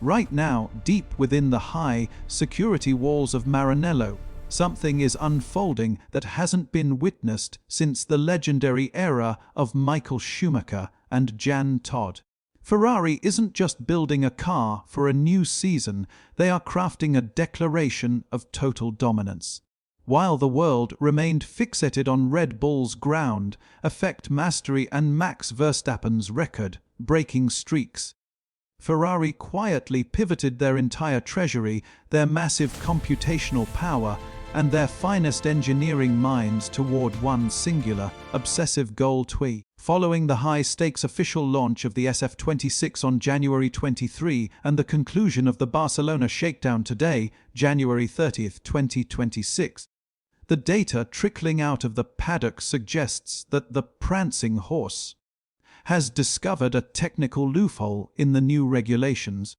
Right now, deep within the high security walls of Maranello, something is unfolding that hasn't been witnessed since the legendary era of Michael Schumacher and Jan Todt. Ferrari isn't just building a car for a new season, they are crafting a declaration of total dominance. While the world remained fixated on Red Bull's ground, effect mastery and Max Verstappen's record-breaking streaks, Ferrari quietly pivoted their entire treasury, their massive computational power, and their finest engineering minds toward one singular, obsessive goal. Following the high-stakes official launch of the SF-26 on January 23 and the conclusion of the Barcelona shakedown today, January 30, 2026, the data trickling out of the paddock suggests that the prancing horse has discovered a technical loophole in the new regulations,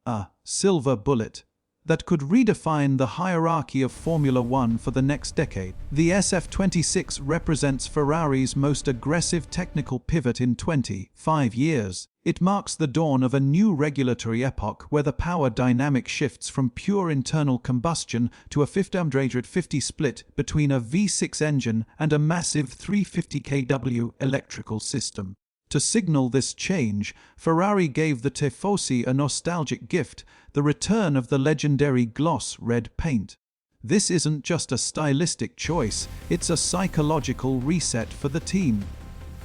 a silver bullet that could redefine the hierarchy of Formula One for the next decade. The SF-26 represents Ferrari's most aggressive technical pivot in 25 years. It marks the dawn of a new regulatory epoch where the power dynamic shifts from pure internal combustion to a 50-50 split between a V6 engine and a massive 350 kW electrical system. To signal this change, Ferrari gave the Tifosi a nostalgic gift, the return of the legendary gloss red paint. This isn't just a stylistic choice, it's a psychological reset for the team.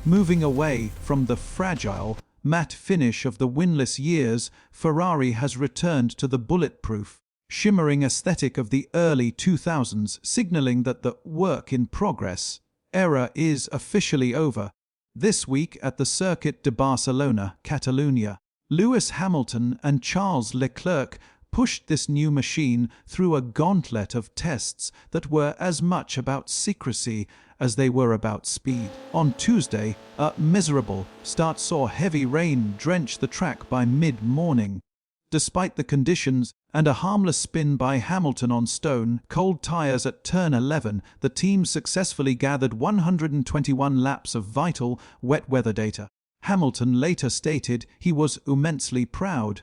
Moving away from the fragile, matte finish of the winless years, Ferrari has returned to the bulletproof, shimmering aesthetic of the early 2000s, signaling that the work-in-progress era is officially over. This week at the Circuit de Barcelona, Catalunya, Lewis Hamilton and Charles Leclerc pushed this new machine through a gauntlet of tests that were as much about secrecy as they were about speed. On Tuesday, a miserable start saw heavy rain drench the track by mid-morning. Despite the conditions and a harmless spin by Hamilton on stone-cold tires at turn 11, the team successfully gathered 121 laps of vital, wet weather data. Hamilton later stated he was immensely proud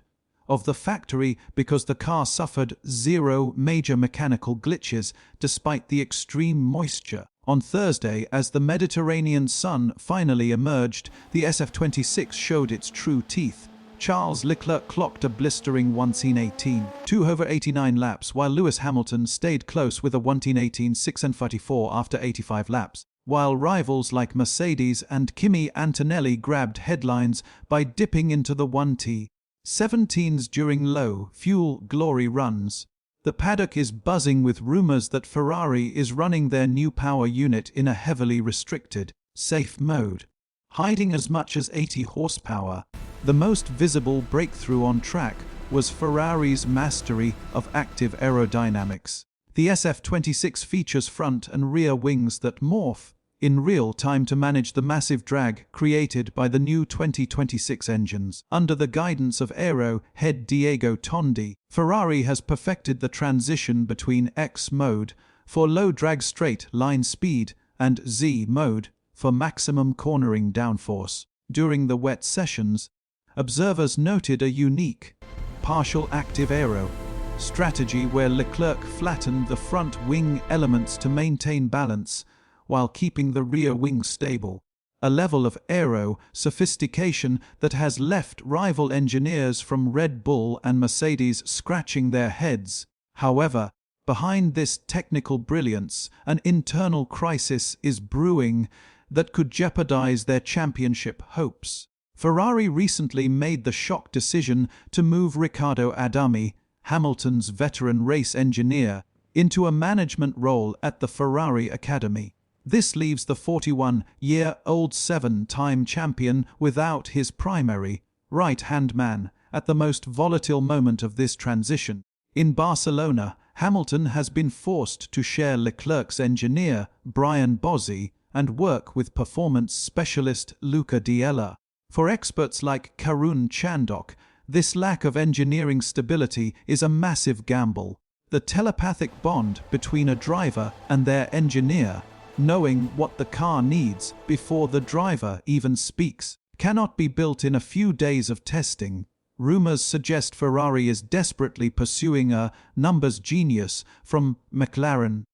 of the factory because the car suffered 0 major mechanical glitches despite the extreme moisture. On Thursday, as the Mediterranean sun finally emerged, the SF-26 showed its true teeth. Charles Leclerc clocked a blistering 1:18.2 over 89 laps, while Lewis Hamilton stayed close with a 1:18.6 after 85 laps, while rivals like Mercedes and Kimi Antonelli grabbed headlines by dipping into the 1:17s during low-fuel glory runs. The paddock is buzzing with rumors that Ferrari is running their new power unit in a heavily restricted, safe mode, hiding as much as 80 horsepower. The most visible breakthrough on track was Ferrari's mastery of active aerodynamics. The SF-26 features front and rear wings that morph in real time to manage the massive drag created by the new 2026 engines. Under the guidance of aero head Diego Tondi, Ferrari has perfected the transition between X mode for low drag straight line speed and Z mode for maximum cornering downforce. During the wet sessions, observers noted a unique, partial active aero strategy where Leclerc flattened the front wing elements to maintain balance while keeping the rear wing stable, a level of aero sophistication that has left rival engineers from Red Bull and Mercedes scratching their heads. However, behind this technical brilliance, an internal crisis is brewing that could jeopardize their championship hopes. Ferrari recently made the shock decision to move Riccardo Adami, Hamilton's veteran race engineer, into a management role at the Ferrari Academy. This leaves the 41-year-old 7-time champion without his primary, right-hand man at the most volatile moment of this transition. In Barcelona, Hamilton has been forced to share Leclerc's engineer, Brian Bozzi, and work with performance specialist Luca Diella. For experts like Karun Chandok, this lack of engineering stability is a massive gamble. The telepathic bond between a driver and their engineer, knowing what the car needs before the driver even speaks, cannot be built in a few days of testing. Rumors suggest Ferrari is desperately pursuing a numbers genius from McLaren.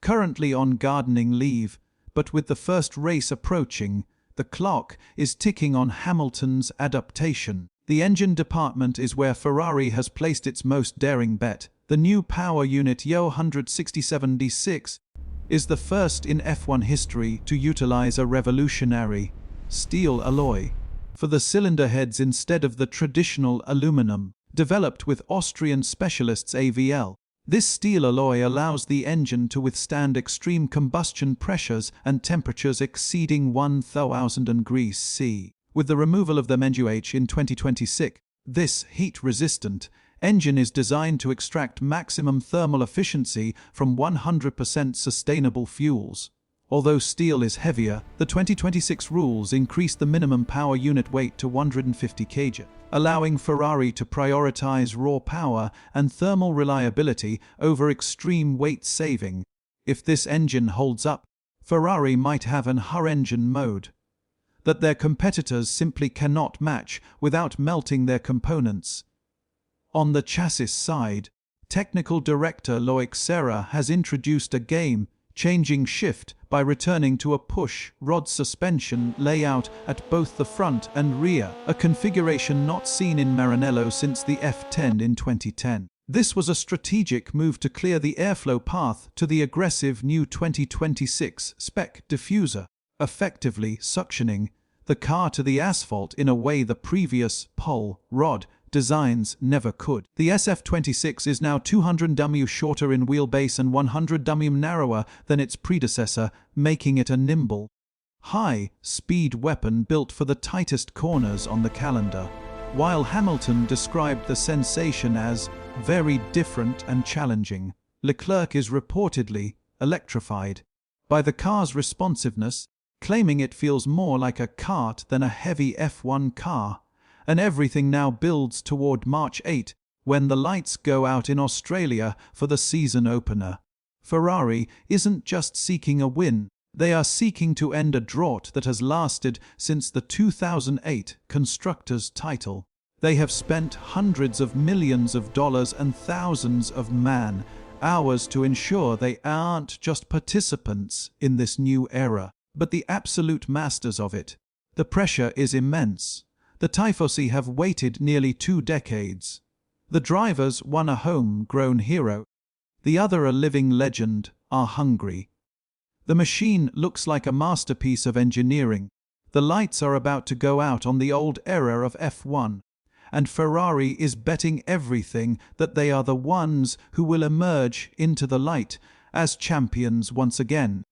Currently on gardening leave, but with the first race approaching, the clock is ticking on Hamilton's adaptation. The engine department is where Ferrari has placed its most daring bet. The new power unit SF-26 is the first in F1 history to utilize a revolutionary steel alloy for the cylinder heads instead of the traditional aluminum, developed with Austrian specialists AVL. This steel alloy allows the engine to withstand extreme combustion pressures and temperatures exceeding 1000 degrees C. With the removal of the MGUH in 2026, this heat-resistant engine is designed to extract maximum thermal efficiency from 100% sustainable fuels. Although steel is heavier, the 2026 rules increase the minimum power unit weight to 150 kg, allowing Ferrari to prioritize raw power and thermal reliability over extreme weight saving. If this engine holds up, Ferrari might have an high-engine mode that their competitors simply cannot match without melting their components. On the chassis side, Technical Director Loic Serra has introduced a game-changing shift by returning to a push-rod suspension layout at both the front and rear, a configuration not seen in Maranello since the F10 in 2010. This was a strategic move to clear the airflow path to the aggressive new 2026 spec diffuser, effectively suctioning the car to the asphalt in a way the previous pull-rod designs never could. The SF-26 is now 200 mm shorter in wheelbase and 100 mm narrower than its predecessor, making it a nimble, high-speed weapon built for the tightest corners on the calendar. While Hamilton described the sensation as very different and challenging, Leclerc is reportedly electrified by the car's responsiveness, claiming it feels more like a kart than a heavy F1 car. And everything now builds toward March 8, when the lights go out in Australia for the season opener. Ferrari isn't just seeking a win, they are seeking to end a drought that has lasted since the 2008 Constructors' title. They have spent hundreds of millions of dollars and thousands of man-hours to ensure they aren't just participants in this new era, but the absolute masters of it. The pressure is immense. The Tifosi have waited nearly 2 decades. The drivers, one a home-grown hero, the other a living legend, are hungry. The machine looks like a masterpiece of engineering. The lights are about to go out on the old era of F1, and Ferrari is betting everything that they are the ones who will emerge into the light as champions once again.